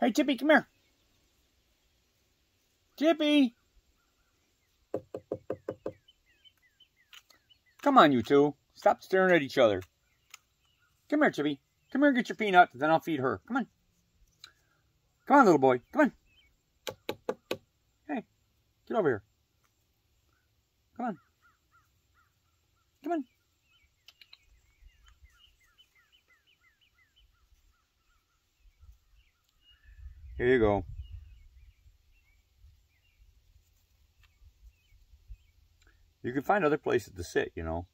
Hey, Chippy, come here. Chippy. Come on, you two. Stop staring at each other. Come here, Chippy. Come here and get your peanut, then I'll feed her. Come on. Come on, little boy. Come on. Hey, get over here. Come on. Come on. Here you go. You can find other places to sit, you know.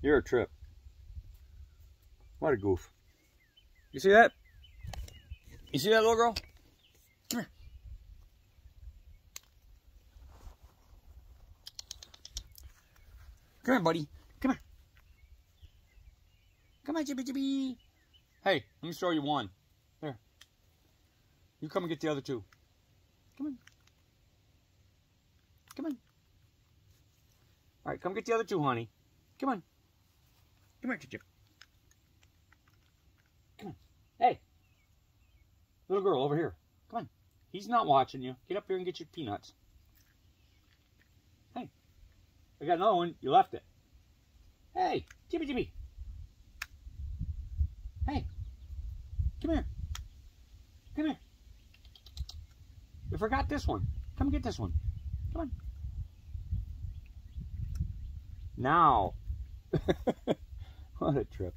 You're a trip. What a goof. You see that? You see that little girl? Come here. Come here, buddy. Come here. Come on, Chippy Chippy. Hey, let me show you one. There. You come and get the other two. Come on. Come on. All right, come get the other two, honey. Come on. Come here, Chip. Come on. Hey. Little girl, over here. Come on. He's not watching you. Get up here and get your peanuts. Hey. I got another one. You left it. Hey. Chippy Chippy. Hey. Come here. Come here. You forgot this one. Come get this one. Come on. Now. What a trip.